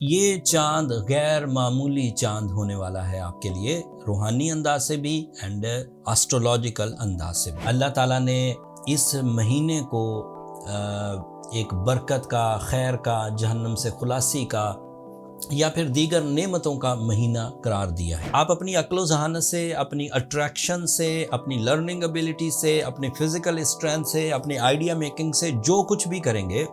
ये चांद गैर मामूली चांद होने वाला है आपके लिए, रूहानी अंदाज से भी एंड एस्ट्रोलॉजिकल अंदाज से भी। अल्लाह ताला ने इस महीने को एक बरकत का, खैर का, जहन्नम से खुलासी का या फिर दीगर नेमतों का महीना करार दिया है। आप अपनी अक्ल ज़हानत से, अपनी अट्रैक्शन से, अपनी लर्निंग एबिलिटी से, अपनी फिजिकल स्ट्रेंथ से, अपनी आइडिया मेकिंग से जो कुछ भी करेंगे,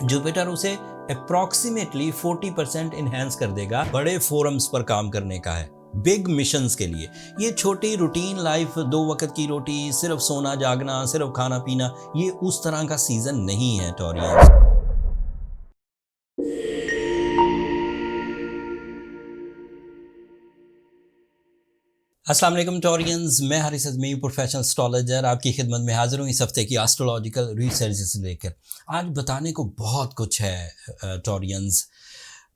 जुपिटर उसे अप्रॉक्सीमेटली 40% इन्हेंस कर देगा। बड़े फोरम्स पर काम करने का है, बिग मिशंस के लिए। ये छोटी रूटीन लाइफ, 2 वक्त की रोटी, सिर्फ सोना जागना, सिर्फ खाना पीना, ये उस तरह का सीजन नहीं है टॉरियंस। अस्सलाम वालेकुम टॉरियंस, मैं हारिस अज़मी, प्रोफेशनल एस्ट्रोलॉजर, आपकी खिदमत में हाजिर हूँ इस हफ्ते की एस्ट्रोलॉजिकल रिसर्च से लेकर। आज बताने को बहुत कुछ है टॉरियंस।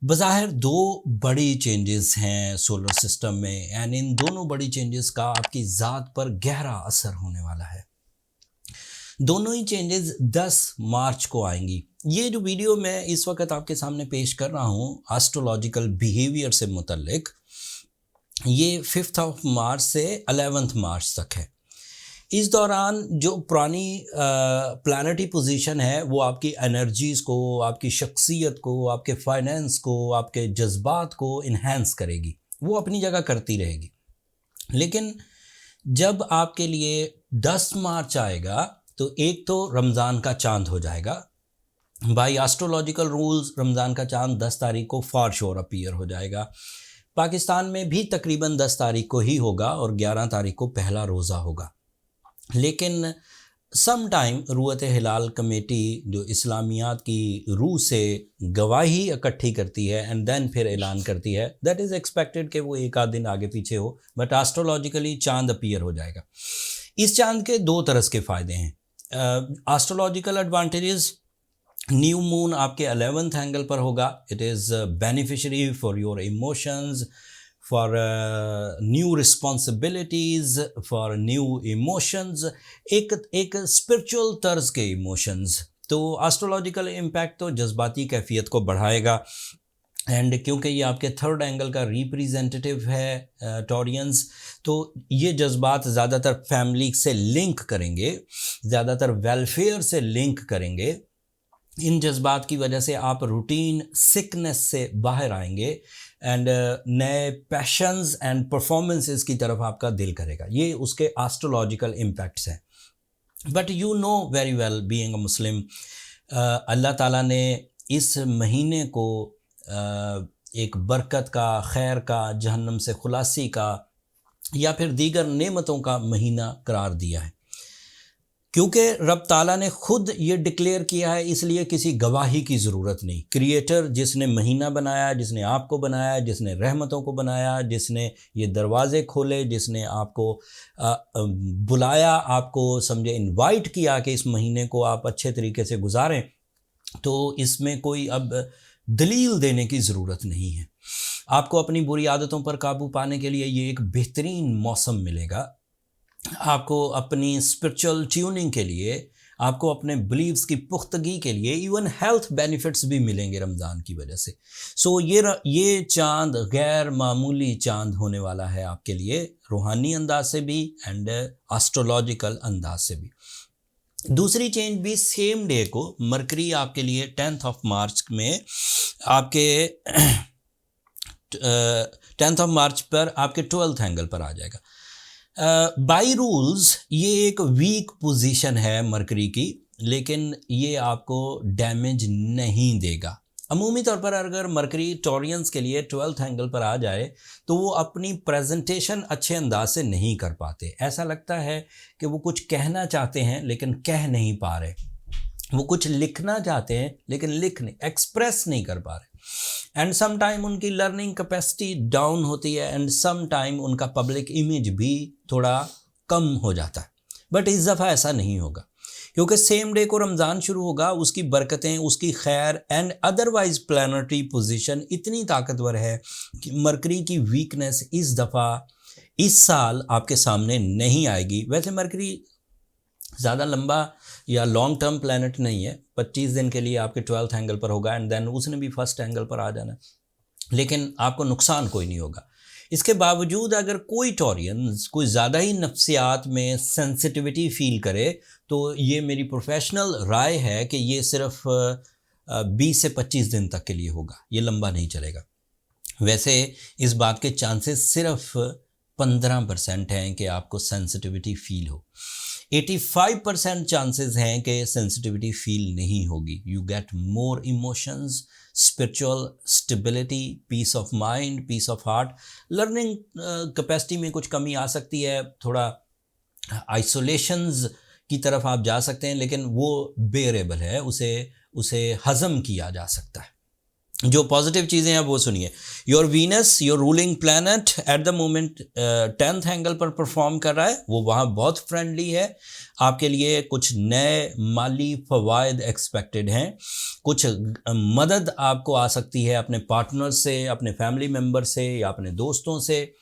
बज़ाहिर 2 बड़ी चेंजेस हैं सोलर सिस्टम में एंड इन दोनों बड़ी चेंजेस का आपकी ज़ात पर गहरा असर होने वाला है। दोनों ही चेंजेस 10 मार्च को आएंगी। ये जो वीडियो मैं इस वक्त आपके सामने पेश कर रहा हूँ एस्ट्रोलॉजिकल बिहेवियर से मुतल्लिक, ये 5 मार्च से 11 मार्च तक है। इस दौरान जो पुरानी प्लानिटरी पोजीशन है वो आपकी एनर्जीज़ को, आपकी शख्सियत को, आपके फाइनेंस को, आपके जज्बात को इन्हेंस करेगी, वो अपनी जगह करती रहेगी। लेकिन जब आपके लिए 10 मार्च आएगा तो एक तो रमज़ान का चांद हो जाएगा। बाई एस्ट्रोलॉजिकल रूल्स रमज़ान का चांद 10 तारीख को फॉर श्योर अपीयर हो जाएगा। पाकिस्तान में भी तकरीबन 10 तारीख को ही होगा और 11 तारीख को पहला रोज़ा होगा। लेकिन सम टाइम रुअत हिलाल कमेटी जो इस्लामियात की रूह से गवाही इकट्ठी करती है एंड देन फिर ऐलान करती है, दैट इज़ एक्सपेक्टेड कि वो एक आध दिन आगे पीछे हो, बट एस्ट्रोलॉजिकली चांद अपीयर हो जाएगा। इस चांद के 2 तरह के फ़ायदे हैं। एस्ट्रोलॉजिकल एडवांटेजेस, न्यू मून आपके 11th एंगल पर होगा। It is beneficiary for your emotions, for new responsibilities, for new emotions, एक स्पिरिचुअल तर्ज के इमोशंस। तो एस्ट्रोलॉजिकल इम्पैक्ट तो जज्बाती कैफियत को बढ़ाएगा एंड क्योंकि ये आपके 3rd एंगल का रिप्रेजेंटेटिव है टॉरियंस, तो ये जज्बात ज़्यादातर फैमिली से लिंक करेंगे, ज़्यादातर वेलफेयर से लिंक करेंगे। इन जज्बात की वजह से आप रूटीन सिकनेस से बाहर आएंगे एंड नए पैशंस एंड परफॉर्मेंसेस की तरफ आपका दिल करेगा। ये उसके एस्ट्रोलॉजिकल इम्पैक्ट्स हैं। But you know very well, being a Muslim, अल्लाह ताला ने इस महीने को एक बरकत का, खैर का, जहन्नम से खुलासी का या फिर दीगर नेमतों का महीना करार दिया है। क्योंकि रब ताला ने खुद ये डिक्लेयर किया है, इसलिए किसी गवाही की ज़रूरत नहीं। क्रिएटर जिसने महीना बनाया, जिसने आपको बनाया, जिसने रहमतों को बनाया, जिसने ये दरवाज़े खोले, जिसने आपको बुलाया, आपको समझे इनवाइट किया कि इस महीने को आप अच्छे तरीके से गुजारें, तो इसमें कोई अब दलील देने की ज़रूरत नहीं है। आपको अपनी बुरी आदतों पर काबू पाने के लिए ये एक बेहतरीन मौसम मिलेगा। आपको अपनी स्पिरिचुअल ट्यूनिंग के लिए, आपको अपने बिलीव्स की पुख्तगी के लिए, इवन हेल्थ बेनिफिट्स भी मिलेंगे रमज़ान की वजह से। सो ये चांद गैर मामूली चांद होने वाला है आपके लिए, रूहानी अंदाज से भी एंड एस्ट्रोलॉजिकल अंदाज से भी। दूसरी चेंज भी सेम डे को, मरकरी आपके लिए 10th मार्च में आपके 10th मार्च पर आपके 12th एंगल पर आ जाएगा। बाई रूल्स ये एक वीक पोजीशन है मरकरी की, लेकिन ये आपको डैमेज नहीं देगा। अमूमी तौर पर अगर मरकरी टॉरियंस के लिए 12th एंगल पर आ जाए तो वो अपनी प्रेजेंटेशन अच्छे अंदाज से नहीं कर पाते। ऐसा लगता है कि वो कुछ कहना चाहते हैं लेकिन कह नहीं पा रहे, वो कुछ लिखना चाहते हैं लेकिन एक्सप्रेस नहीं कर पा रहे। एंड सम टाइम उनकी लर्निंग कैपेसिटी डाउन होती है एंड सम टाइम उनका पब्लिक इमेज भी थोड़ा कम हो जाता है। बट इस दफ़ा ऐसा नहीं होगा, क्योंकि सेम डे को रमज़ान शुरू होगा। उसकी बरकतें, उसकी खैर एंड अदरवाइज प्लानिटरी पोजीशन इतनी ताकतवर है कि मरकरी की वीकनेस इस दफ़ा, इस साल आपके सामने नहीं आएगी। वैसे मरकरी ज़्यादा लंबा या लॉन्ग टर्म प्लैनेट नहीं है, 25 दिन के लिए आपके 12th एंगल पर होगा एंड देन उसने भी फर्स्ट एंगल पर आ जाना, लेकिन आपको नुकसान कोई नहीं होगा। इसके बावजूद अगर कोई टॉरियंस कोई ज़्यादा ही नफ्सियात में सेंसिटिविटी फील करे तो ये मेरी प्रोफेशनल राय है कि ये सिर्फ 20 से 25 दिन तक के लिए होगा, ये लंबा नहीं चलेगा। वैसे इस बात के चांसेस सिर्फ 15% हैं कि आपको सेंसिटिविटी फील हो, 85% चांसेस हैं कि सेंसिटिविटी फील नहीं होगी। You get more emotions, spiritual stability, peace of mind, peace of heart. Learning capacity में कुछ कमी आ सकती है, थोड़ा आइसोलेशंस की तरफ आप जा सकते हैं, लेकिन वो बेरेबल है, उसे हज़म किया जा सकता है। जो पॉजिटिव चीज़ें हैं वो सुनिए। Your Venus, your ruling planet at the moment 10th angle पर परफॉर्म कर रहा है, वो वहाँ बहुत फ्रेंडली है। आपके लिए कुछ नए माली फ़वाइद एक्सपेक्टेड हैं, कुछ मदद आपको आ सकती है अपने पार्टनर से, अपने फैमिली मेम्बर से या अपने दोस्तों से।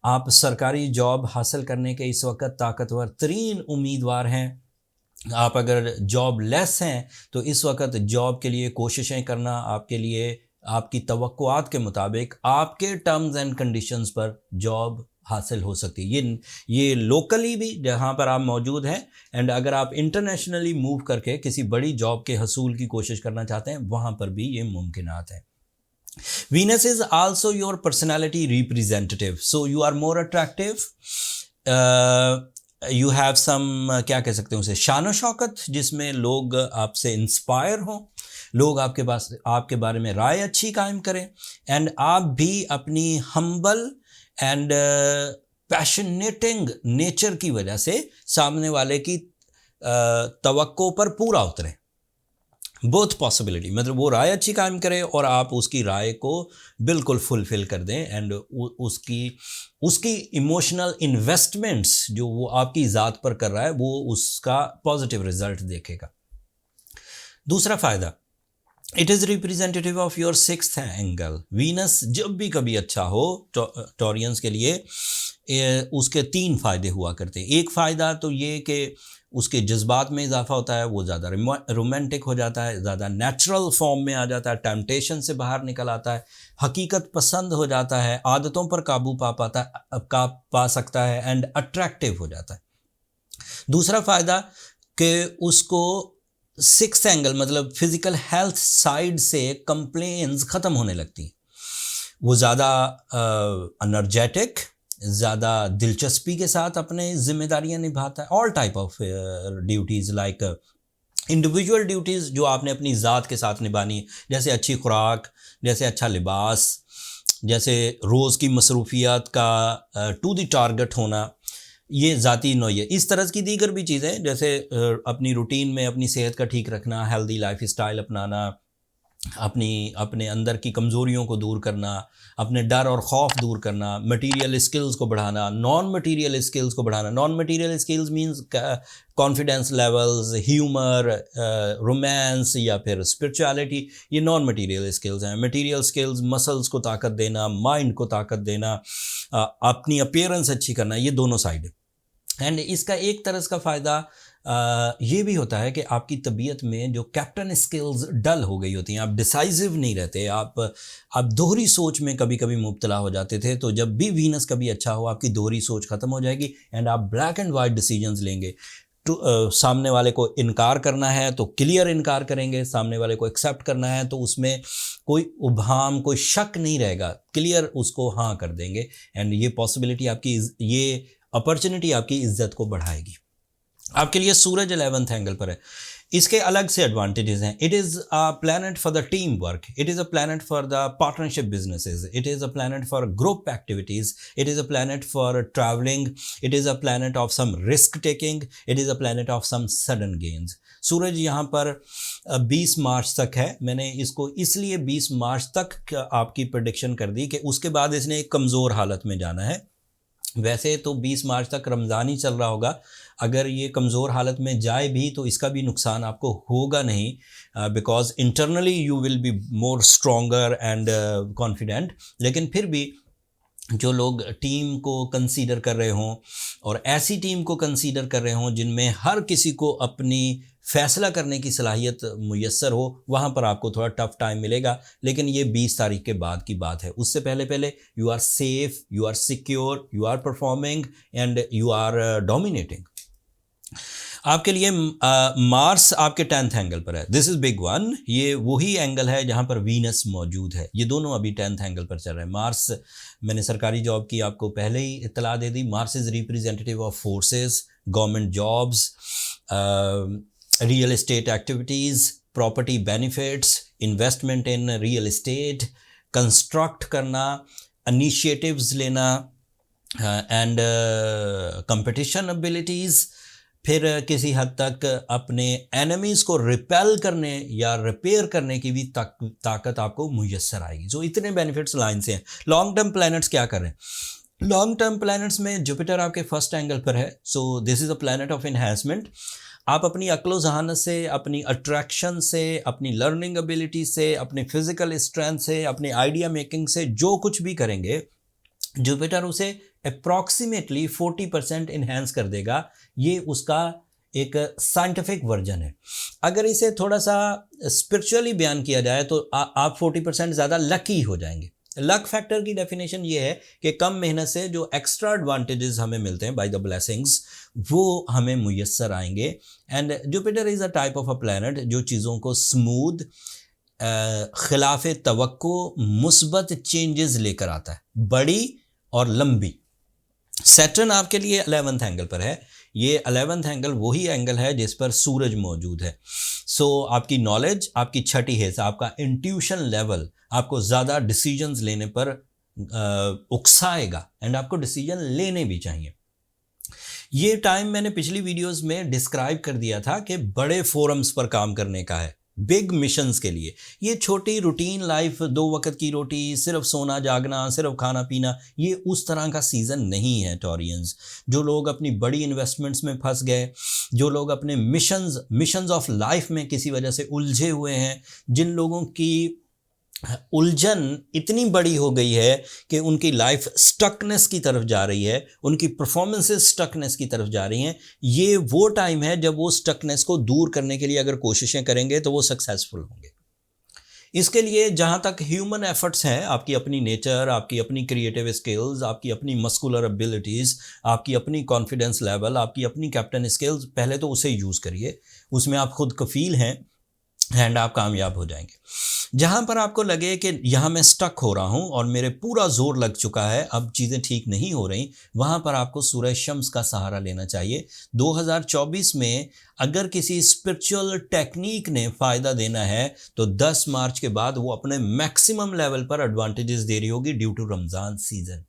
आप सरकारी जॉब हासिल करने के इस वक्त ताकतवर तरीन उम्मीदवार हैं। आप अगर जॉब लेस हैं तो इस वक्त जॉब के लिए कोशिशें करना आपके लिए आपकी तवक्कुआत के मुताबिक आपके टर्म्स एंड कंडीशंस पर जॉब हासिल हो सकती है। ये लोकली भी जहाँ पर आप मौजूद हैं, एंड अगर आप इंटरनेशनली मूव करके किसी बड़ी जॉब के हसूल की कोशिश करना चाहते हैं, वहाँ पर भी ये मुमकिनात हैं। Venus is also your personality representative, so you are more attractive. You have some क्या कह सकते हैं उसे, शान शौकत, जिसमें लोग आपसे इंस्पायर हों, लोग आपके बारे में राय अच्छी कायम करें, एंड आप भी अपनी हम्बल एंड पैशनेटिंग नेचर की वजह से सामने वाले की तवक्को पर पूरा उतरें। बोथ पॉसिबिलिटी, मतलब वो राय अच्छी कायम करे और आप उसकी राय को बिल्कुल फुलफ़िल कर दें, एंड उसकी इमोशनल इन्वेस्टमेंट्स जो वो आपकी ज़ात पर कर रहा है वो उसका पॉजिटिव रिजल्ट देखेगा। दूसरा फ़ायदा, it is representative of your 6th angle. Venus जब भी कभी अच्छा हो टॉरियंस के लिए उसके 3 फ़ायदे हुआ करते हैं। एक फ़ायदा तो ये कि उसके जज्बात में इजाफा होता है, वो ज़्यादा रोमांटिक हो जाता है, ज़्यादा नेचुरल फॉर्म में आ जाता है, टेम्पटेशन से बाहर निकल आता है, हकीकत पसंद हो जाता है, आदतों पर काबू पा सकता है एंड अट्रैक्टिव हो जाता है। दूसरा फ़ायदा कि उसको 6th एंगल मतलब फिज़िकल हेल्थ साइड से कंप्लेंट्स ख़त्म होने लगती हैं। वो ज़्यादा एनर्जेटिक, ज़्यादा दिलचस्पी के साथ अपने जिम्मेदारियां निभाता है। All type of duties like individual duties जो आपने अपनी ज़ात के साथ निभानी है, जैसे अच्छी खुराक, जैसे अच्छा लिबास, जैसे रोज़ की मसरूफियात का टू द टारगेट होना, ये ज़ाती नौइयत। इस तरह की दीगर भी चीज़ें जैसे अपनी रूटीन में अपनी सेहत का ठीक रखना, हेल्दी लाइफ स्टाइल अपनाना, अपने अंदर की कमज़ोरियों को दूर करना, अपने डर और खौफ दूर करना, मटेरियल स्किल्स को बढ़ाना, नॉन मटेरियल स्किल्स को बढ़ाना। Non material skills means confidence levels, humour, romance या फिर स्पिरिचुअलिटी, ये नॉन मटेरियल स्किल्स हैं। मटेरियल स्किल्स मसल्स को ताकत देना, माइंड को ताकत देना, अपनी अपीयरेंस अच्छी करना, ये दोनों साइड है। एंड इसका एक तरह का फ़ायदा ये भी होता है कि आपकी तबीयत में जो कैप्टन स्किल्स डल हो गई होती हैं, आप डिसाइसिव नहीं रहते, आप दोहरी सोच में कभी कभी मुब्तला हो जाते थे। तो जब भी वीनस कभी अच्छा हो, आपकी दोहरी सोच ख़त्म हो जाएगी एंड आप ब्लैक एंड वाइट डिसीजंस लेंगे। तो सामने वाले को इनकार करना है तो क्लियर इनकार करेंगे, सामने वाले को एक्सेप्ट करना है तो उसमें कोई उभाम, कोई शक नहीं रहेगा, क्लियर उसको हाँ कर देंगे। एंड ये पॉसिबिलिटी आपकी, ये अपॉर्चुनिटी आपकी इज्जत को बढ़ाएगी। आपके लिए सूरज 11th एंगल पर है, इसके अलग से एडवांटेजेस हैं। It is a planet for the team work, it is a planet for the partnership businesses, it is a planet for group activities, it is a planet for travelling, it is a planet of some risk taking, it is a planet of some sudden gains. सूरज यहाँ पर 20 मार्च तक है। मैंने इसको इसलिए 20 मार्च तक आपकी प्रेडिक्शन कर दी कि उसके बाद इसने एक कमज़ोर हालत में जाना है। वैसे तो 20 मार्च तक रमज़ान ही चल रहा होगा, अगर ये कमज़ोर हालत में जाए भी तो इसका भी नुकसान आपको होगा नहीं, because internally you will be more stronger and confident. लेकिन फिर भी जो लोग टीम को कंसीडर कर रहे हों और ऐसी टीम को कंसीडर कर रहे हों जिनमें हर किसी को अपनी फ़ैसला करने की सलाहियत मुयस्सर हो, वहाँ पर आपको थोड़ा टफ टाइम मिलेगा, लेकिन ये 20 तारीख के बाद की बात है। उससे पहले पहले you are safe, you are secure, you are performing and you are dominating. आपके लिए मार्स आपके 10th एंगल पर है, दिस इज बिग वन। ये वही एंगल है जहाँ पर वीनस मौजूद है। ये दोनों अभी 10th एंगल पर चल रहे हैं। मार्स, मैंने सरकारी जॉब की आपको पहले ही इत्तला दे दी। Mars is representative of forces, government jobs, real estate activities, property benefits, investment in real estate, construct करना, इनिशिएटिव्स लेना एंड कंपटीशन एबिलिटीज़, फिर किसी हद तक अपने एनिमीज़ को रिपेल करने या रिपेयर करने की भी ताकत आपको मुयस्सर आएगी। जो इतने बेनिफिट्स लाइन से हैं। लॉन्ग टर्म प्लैनेट्स क्या कर रहे हैं? लॉन्ग टर्म प्लैनेट्स में जुपिटर आपके फर्स्ट एंगल पर है, so this is a planet of enhancement. आप अपनी अक्ल ज़हानत से, अपनी अट्रैक्शन से, अपनी लर्निंग एबिलिटी से, अपनी फिजिकल स्ट्रेंथ से, अपनी आइडिया मेकिंग से जो कुछ भी करेंगे, जुपिटर उसे अप्रॉक्सीमेटली 40% इन्हेंस कर देगा। ये उसका एक साइंटिफिक वर्जन है। अगर इसे थोड़ा सा स्पिरिचुअली बयान किया जाए तो आप 40% ज़्यादा लकी हो जाएंगे। लक फैक्टर की डेफिनेशन ये है कि कम मेहनत से जो एक्स्ट्रा एडवांटेजेस हमें मिलते हैं बाय द ब्लेसिंग्स, वो हमें मुयस्सर आएंगे। And Jupiter is a type of a planet जो चीज़ों को स्मूथ, खिलाफ तवक्को, मुस्बत चेंजेस लेकर आता है, बड़ी और लंबी। सैटर्न आपके लिए 11th एंगल पर है। ये 11th एंगल वही एंगल है जिस पर सूरज मौजूद है। सो आपकी नॉलेज, आपकी छठी हिस्सा, आपका इंट्यूशन लेवल आपको ज़्यादा डिसीजंस लेने पर उकसाएगा एंड आपको डिसीजन लेने भी चाहिए। ये टाइम मैंने पिछली वीडियोस में डिस्क्राइब कर दिया था कि बड़े फोरम्स पर काम करने का है, बिग मिशंस के लिए। ये छोटी रूटीन लाइफ, 2 वक्त की रोटी, सिर्फ सोना जागना, सिर्फ खाना पीना, ये उस तरह का सीज़न नहीं है टॉरियंस। जो लोग अपनी बड़ी इन्वेस्टमेंट्स में फंस गए, जो लोग अपने मिशंस ऑफ लाइफ में किसी वजह से उलझे हुए हैं, जिन लोगों की उलझन इतनी बड़ी हो गई है कि उनकी लाइफ स्टकनेस की तरफ जा रही है, उनकी परफॉर्मेंसेस स्टकनेस की तरफ जा रही हैं, ये वो टाइम है जब वो स्टकनेस को दूर करने के लिए अगर कोशिशें करेंगे तो वो सक्सेसफुल होंगे। इसके लिए जहाँ तक ह्यूमन एफर्ट्स हैं, आपकी अपनी नेचर, आपकी अपनी क्रिएटिव स्किल्स, आपकी अपनी मस्कुलर एबिलिटीज़, आपकी अपनी कॉन्फिडेंस लेवल, आपकी अपनी कैप्टन स्किल्स, पहले तो उसे यूज़ करिए। उसमें आप खुद कफ़ील हैं एंड आप कामयाब हो जाएंगे। जहाँ पर आपको लगे कि यहाँ मैं स्टक हो रहा हूँ और मेरे पूरा जोर लग चुका है, अब चीज़ें ठीक नहीं हो रही, वहाँ पर आपको सूरज शम्स का सहारा लेना चाहिए। 2024 में अगर किसी स्पिरिचुअल टेक्निक ने फ़ायदा देना है तो 10 मार्च के बाद वो अपने मैक्सिमम लेवल पर एडवांटेजेस दे रही होगी ड्यू टू रमज़ान सीज़न।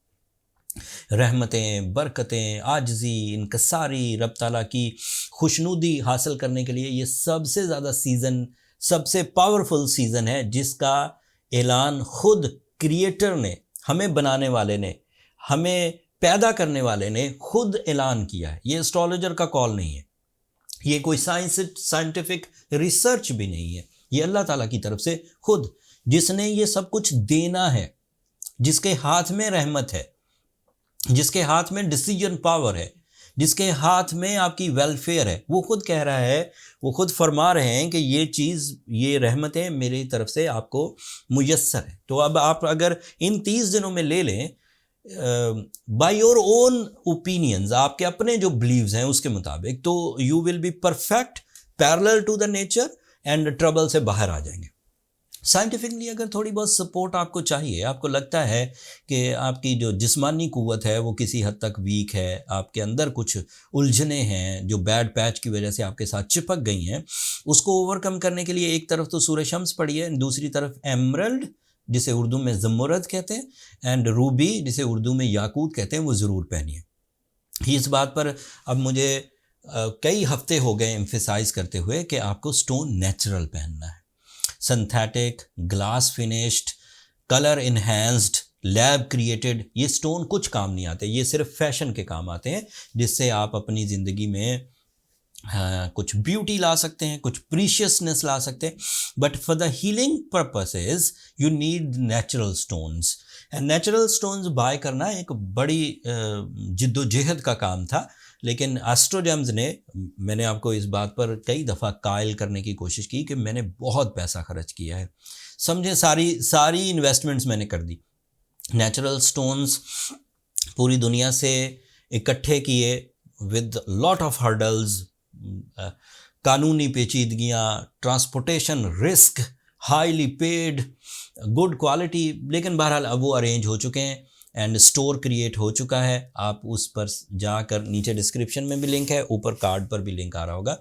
रहमतें, बरकतें, आजिज़ी, इनकसारी, रब ताला की खुशनुदी हासिल करने के लिए ये सबसे ज़्यादा सीज़न, सबसे पावरफुल सीज़न है, जिसका ऐलान खुद क्रिएटर ने, हमें बनाने वाले ने, हमें पैदा करने वाले ने खुद ऐलान किया है। ये एस्ट्रोलॉजर का कॉल नहीं है, ये कोई साइंटिफिक रिसर्च भी नहीं है, ये अल्लाह ताला की तरफ से खुद, जिसने ये सब कुछ देना है, जिसके हाथ में रहमत है, जिसके हाथ में डिसीजन पावर है, जिसके हाथ में आपकी वेलफेयर है, वो खुद कह रहा है, वो खुद फरमा रहे हैं कि ये चीज़, ये रहमतें मेरी तरफ से आपको मुयस्सर है। तो अब आप अगर इन 30 दिनों में ले लें बाय योर ओन ओपिनियंस, आपके अपने जो बिलीव्स हैं उसके मुताबिक, तो you will be perfect, parallel to the nature and trouble से बाहर आ जाएंगे। साइंटिफिकली अगर थोड़ी बहुत सपोर्ट आपको चाहिए, आपको लगता है कि आपकी जो जिस्मानी कुव्वत है वो किसी हद तक वीक है, आपके अंदर कुछ उलझने हैं जो बैड पैच की वजह से आपके साथ चिपक गई हैं, उसको ओवरकम करने के लिए एक तरफ तो सूरज शम्स पढ़िए, दूसरी तरफ एमरल्ड जिसे उर्दू में ज़मुरद कहते हैं एंड रूबी जिसे उर्दू में याकूत कहते हैं, वो ज़रूर पहनिए। इस बात पर अब मुझे कई हफ्ते हो गए एम्फेसाइज करते हुए कि आपको स्टोन नेचुरल पहनना है। Synthetic, glass finished, colour enhanced, lab created, ये स्टोन कुछ काम नहीं आते, ये सिर्फ फैशन के काम आते हैं, जिससे आप अपनी ज़िंदगी में कुछ ब्यूटी ला सकते हैं, कुछ प्रीशियसनेस ला सकते हैं। But for the healing purposes you need natural stones, and natural stones buy करना एक बड़ी जिद्दोजहद का काम था। लेकिन एस्ट्रोजेम्स ने, मैंने आपको इस बात पर कई दफ़ा कायल करने की कोशिश की कि मैंने बहुत पैसा खर्च किया है, समझे, सारी इन्वेस्टमेंट्स मैंने कर दी, नेचुरल स्टोन्स पूरी दुनिया से इकट्ठे किए विद लॉट ऑफ हर्डल्स, कानूनी पेचीदगियाँ, transportation risk, highly paid, good quality, लेकिन बहरहाल अब वो अरेंज हो चुके हैं एंड स्टोर क्रिएट हो चुका है। आप उस पर जाकर, नीचे डिस्क्रिप्शन में भी लिंक है, ऊपर कार्ड पर भी लिंक आ रहा होगा,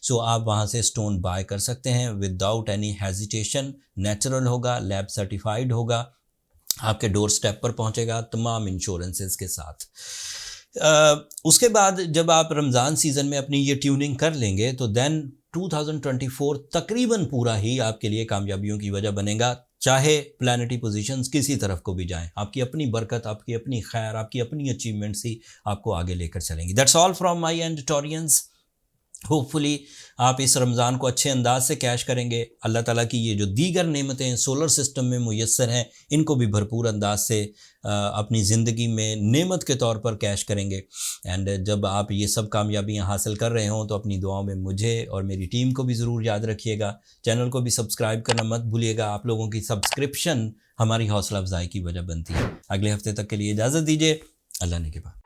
सो आप वहाँ से स्टोन बाय कर सकते हैं विदाउट एनी हेजिटेशन। नेचुरल होगा, लैब सर्टिफाइड होगा, आपके डोर स्टेप पर पहुँचेगा तमाम इंश्योरेंसेस के साथ। उसके बाद जब आप रमज़ान सीज़न में अपनी ये ट्यूनिंग कर लेंगे तो देन 2024 तकरीबन पूरा ही आपके लिए कामयाबियों की वजह बनेगा, चाहे प्लैनेटरी पोजीशंस किसी तरफ को भी जाएं। आपकी अपनी बरकत, आपकी अपनी खैर, आपकी अपनी अचीवमेंट्स ही आपको आगे लेकर चलेंगी। That's all from my and Taureans. Hopefully आप इस रमज़ान को अच्छे अंदाज से कैश करेंगे। अल्लाह ताला की ये जो दीगर नेमतें सोलर सिस्टम में मुयस्सर हैं, इनको भी भरपूर अंदाज से अपनी ज़िंदगी में नेमत के तौर पर कैश करेंगे। एंड जब आप ये सब कामयाबियाँ हासिल कर रहे हों तो अपनी दुआओं में मुझे और मेरी टीम को भी ज़रूर याद रखिएगा। चैनल को भी सब्सक्राइब करना मत भूलिएगा। आप लोगों की सब्सक्रिप्शन हमारी हौसला अफजाई की वजह बनती है। अगले हफ्ते तक के लिए इजाज़त दीजिए। अल्लाह ने के बाद।